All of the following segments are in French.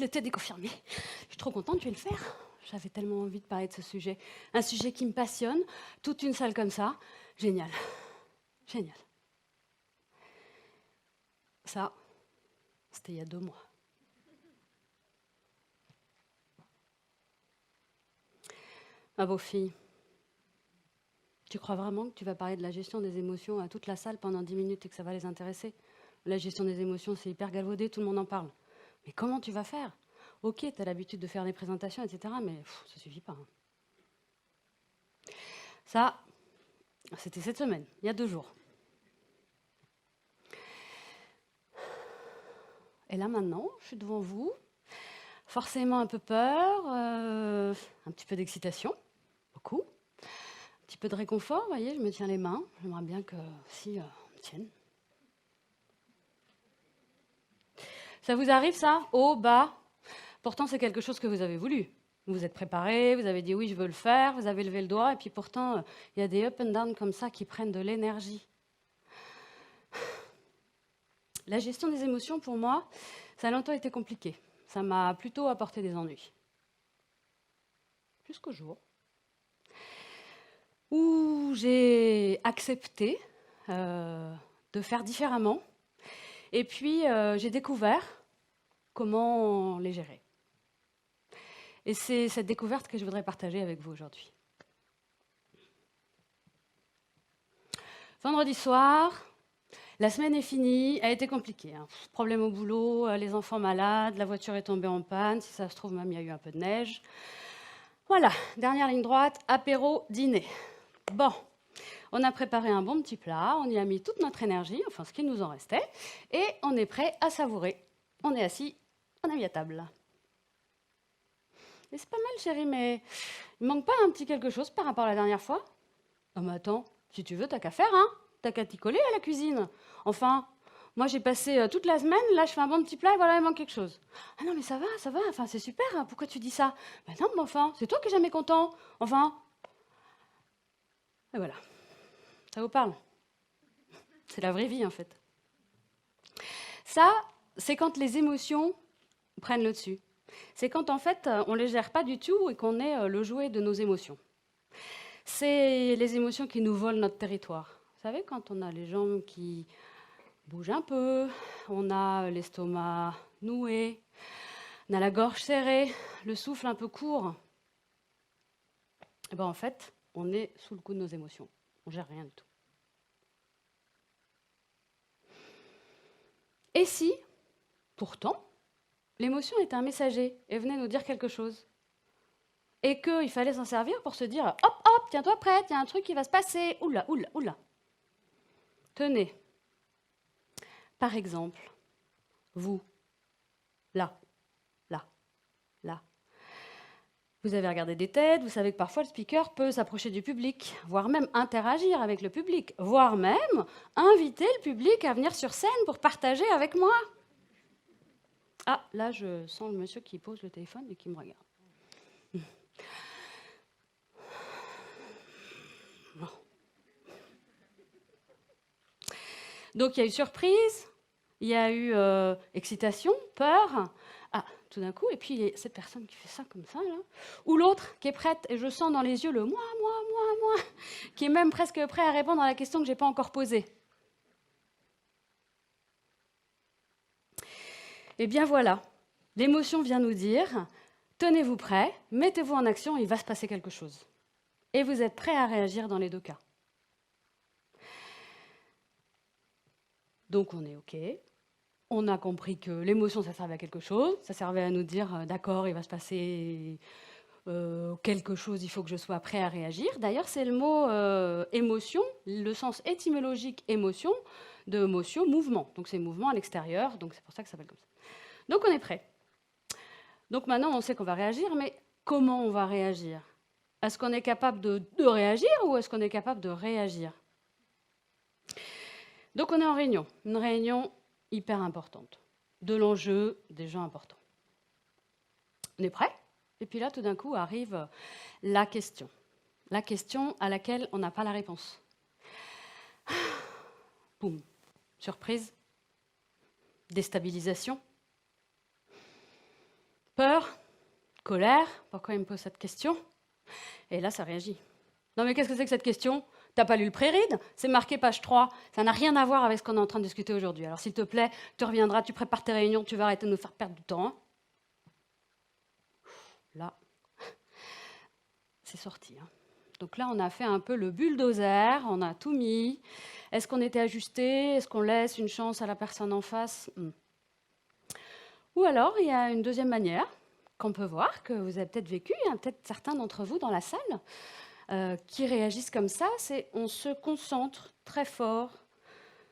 c'était déconfirmé. Je suis trop contente, je vais le faire. J'avais tellement envie de parler de ce sujet. Un sujet qui me passionne, toute une salle comme ça. Génial. Génial. Ça, c'était il y a 2 mois. Ma beau-fille, tu crois vraiment que tu vas parler de la gestion des émotions à toute la salle pendant 10 minutes et que ça va les intéresser? La gestion des émotions, c'est hyper galvaudé, tout le monde en parle. Mais comment tu vas faire? Ok, tu as l'habitude de faire des présentations, etc., mais ça suffit pas. Ça, c'était cette semaine, il y a 2 jours. Et là maintenant, je suis devant vous, forcément un peu peur, un petit peu d'excitation, beaucoup, un petit peu de réconfort, vous voyez, je me tiens les mains, j'aimerais bien que si on me tienne. Ça vous arrive ça? Haut, bas? Pourtant c'est quelque chose que vous avez voulu. Vous vous êtes préparé, vous avez dit oui je veux le faire, vous avez levé le doigt, et puis pourtant il y a des up and down comme ça qui prennent de l'énergie. La gestion des émotions pour moi, ça a longtemps été compliqué. Ça m'a plutôt apporté des ennuis. Jusqu'au jour où j'ai accepté de faire différemment. Et puis, j'ai découvert comment les gérer. Et c'est cette découverte que je voudrais partager avec vous aujourd'hui. Vendredi soir, la semaine est finie, elle a été compliquée. Problème au boulot, les enfants malades, la voiture est tombée en panne, si ça se trouve même il y a eu un peu de neige. Voilà, dernière ligne droite, apéro, dîner. Bon, on a préparé un bon petit plat, on y a mis toute notre énergie, enfin ce qui nous en restait, et on est prêt à savourer. On est assis, on a mis à table. Et c'est pas mal chérie, mais il manque pas un petit quelque chose par rapport à la dernière fois? Oh mais attends, si tu veux, t'as qu'à faire, hein? T'as qu'à t'y coller à la cuisine. Enfin, moi j'ai passé toute la semaine, là je fais un bon petit plat et voilà, il manque quelque chose. Ah non mais ça va, enfin c'est super, hein, pourquoi tu dis ça? Ben non mais enfin, c'est toi qui es jamais content, enfin. Et voilà, ça vous parle? C'est la vraie vie en fait. Ça, c'est quand les émotions prennent le dessus. C'est quand en fait on ne les gère pas du tout et qu'on est le jouet de nos émotions. C'est les émotions qui nous volent notre territoire. Vous savez, quand on a les jambes qui bougent un peu, on a l'estomac noué, on a la gorge serrée, le souffle un peu court, et ben en fait, on est sous le coup de nos émotions. On ne gère rien du tout. Et si, pourtant, l'émotion était un messager et venait nous dire quelque chose, et qu'il fallait s'en servir pour se dire « Hop, hop, tiens-toi prête, il y a un truc qui va se passer, oula, oula, oula ». Tenez, par exemple, vous, là, là, là. Vous avez regardé des TED, vous savez que parfois le speaker peut s'approcher du public, voire même interagir avec le public, voire même inviter le public à venir sur scène pour partager avec moi. Ah, là je sens le monsieur qui pose le téléphone et qui me regarde. Bon. Donc il y a eu surprise, il y a eu excitation, peur. Ah, tout d'un coup, et puis il y a cette personne qui fait ça comme ça, là. Ou l'autre qui est prête, et je sens dans les yeux le moi, qui est même presque prêt à répondre à la question que je n'ai pas encore posée. Eh bien voilà, l'émotion vient nous dire, tenez-vous prêt, mettez-vous en action, il va se passer quelque chose. Et vous êtes prêt à réagir dans les 2 cas. Donc on est OK. On a compris que l'émotion, ça servait à quelque chose. Ça servait à nous dire, d'accord, il va se passer quelque chose, il faut que je sois prêt à réagir. D'ailleurs, c'est le mot émotion, le sens étymologique émotion, de motion, mouvement. Donc c'est mouvement à l'extérieur, donc c'est pour ça que ça s'appelle comme ça. Donc on est prêt. Donc maintenant, on sait qu'on va réagir, mais comment on va réagir? Est-ce qu'on est capable de réagir ou est-ce qu'on est capable de réagir? Donc on est en réunion, une réunion hyper importante, de l'enjeu, des gens importants. On est prêt? Et puis là, tout d'un coup, arrive la question à laquelle on n'a pas la réponse. Boum, surprise, déstabilisation. Peur, colère, pourquoi il me pose cette question? Et là, ça réagit. Non mais qu'est-ce que c'est que cette question? T'as pas lu le pré-read? C'est marqué page 3. Ça n'a rien à voir avec ce qu'on est en train de discuter aujourd'hui. Alors s'il te plaît, tu reviendras, tu prépares tes réunions, tu vas arrêter de nous faire perdre du temps. Hein. Là, c'est sorti. Hein. Donc là, on a fait un peu le bulldozer, on a tout mis. Est-ce qu'on était ajusté? Est-ce qu'on laisse une chance à la personne en face? Ou alors, il y a une deuxième manière qu'on peut voir, que vous avez peut-être vécu, il y a peut-être certains d'entre vous dans la salle qui réagissent comme ça, c'est on se concentre très fort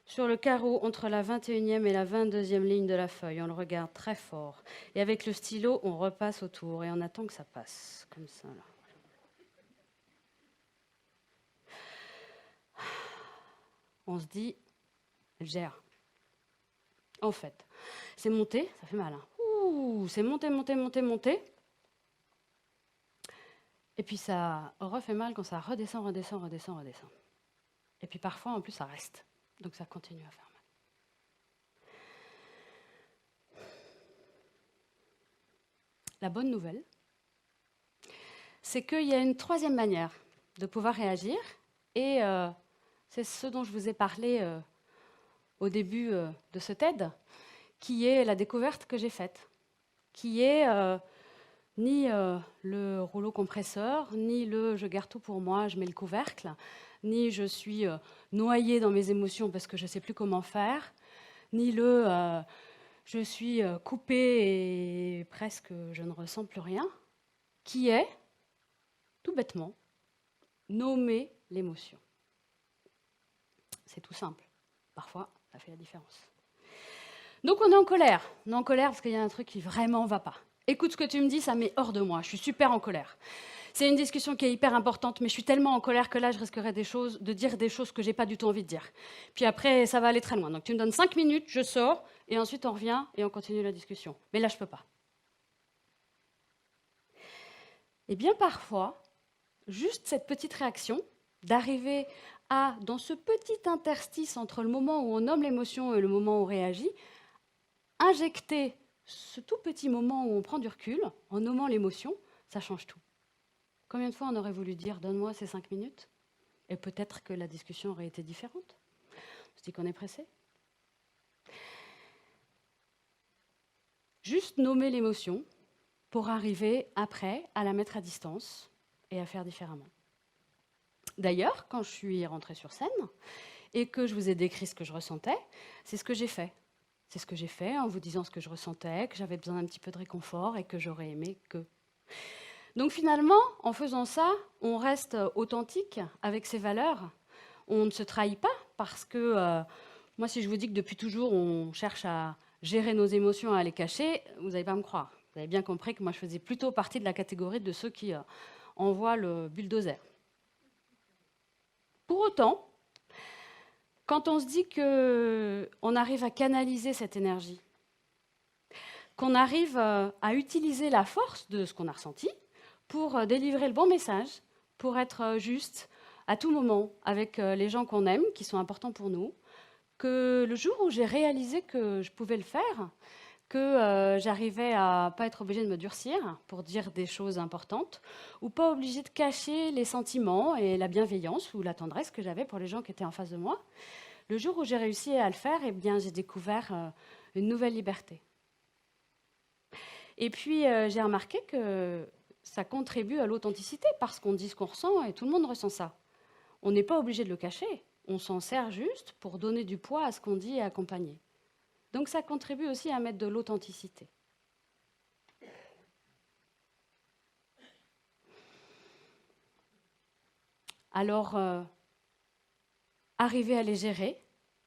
sur le carreau entre la 21e et la 22e ligne de la feuille. On le regarde très fort. Et avec le stylo, on repasse autour et on attend que ça passe, comme ça. Là. On se dit, elle gère. En fait, c'est monté, ça fait mal. Hein. Ouh, c'est monté, monté, monté, monté. Et puis ça refait mal quand ça redescend, redescend, redescend, redescend. Et puis parfois, en plus, ça reste. Donc ça continue à faire mal. La bonne nouvelle, c'est qu'il y a une troisième manière de pouvoir réagir. Et c'est ce dont je vous ai parlé au début de ce TED, qui est la découverte que j'ai faite, qui est ni le rouleau compresseur, ni le « je garde tout pour moi, je mets le couvercle », ni je suis noyée dans mes émotions parce que je ne sais plus comment faire, ni le je suis coupée et presque je ne ressens plus rien, qui est, tout bêtement, nommer l'émotion. C'est tout simple. Parfois, ça fait la différence. Donc on est en colère. On est en colère parce qu'il y a un truc qui vraiment ne va pas. Écoute ce que tu me dis, ça met hors de moi. Je suis super en colère. C'est une discussion qui est hyper importante, mais je suis tellement en colère que là, je risquerais de dire des choses que je n'ai pas du tout envie de dire. Puis après, ça va aller très loin. Donc tu me donnes 5 minutes, je sors, et ensuite on revient et on continue la discussion. Mais là, je ne peux pas. Et bien parfois, juste cette petite réaction, d'arriver à, dans ce petit interstice entre le moment où on nomme l'émotion et le moment où on réagit, injecter ce tout petit moment où on prend du recul, en nommant l'émotion, ça change tout. Combien de fois on aurait voulu dire « donne-moi ces 5 minutes » et peut-être que la discussion aurait été différente. On se dit qu'on est pressé. Juste nommer l'émotion pour arriver après à la mettre à distance et à faire différemment. D'ailleurs, quand je suis rentrée sur scène et que je vous ai décrit ce que je ressentais, c'est ce que j'ai fait. C'est ce que j'ai fait en vous disant ce que je ressentais, que j'avais besoin d'un petit peu de réconfort et que j'aurais aimé que. Donc finalement, en faisant ça, on reste authentique avec ses valeurs. On ne se trahit pas parce que moi, si je vous dis que depuis toujours, on cherche à gérer nos émotions, à les cacher, vous n'allez pas me croire. Vous avez bien compris que moi, je faisais plutôt partie de la catégorie de ceux qui envoient le bulldozer. Pour autant, quand on se dit qu'on arrive à canaliser cette énergie, qu'on arrive à utiliser la force de ce qu'on a ressenti pour délivrer le bon message, pour être juste à tout moment avec les gens qu'on aime, qui sont importants pour nous, que le jour où j'ai réalisé que je pouvais le faire, que j'arrivais à pas être obligée de me durcir pour dire des choses importantes, ou pas obligée de cacher les sentiments et la bienveillance ou la tendresse que j'avais pour les gens qui étaient en face de moi. Le jour où j'ai réussi à le faire, eh bien, j'ai découvert une nouvelle liberté. Et puis, j'ai remarqué que ça contribue à l'authenticité parce qu'on dit ce qu'on ressent et tout le monde ressent ça. On n'est pas obligé de le cacher. On s'en sert juste pour donner du poids à ce qu'on dit et accompagner. Donc ça contribue aussi à mettre de l'authenticité. Alors, arriver à les gérer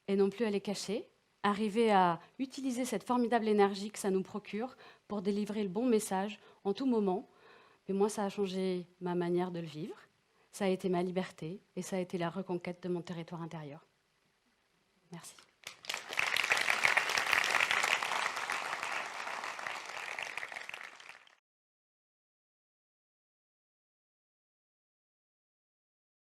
et non plus à les cacher, arriver à utiliser cette formidable énergie que ça nous procure pour délivrer le bon message en tout moment. Mais moi, ça a changé ma manière de le vivre, ça a été ma liberté et ça a été la reconquête de mon territoire intérieur. Merci.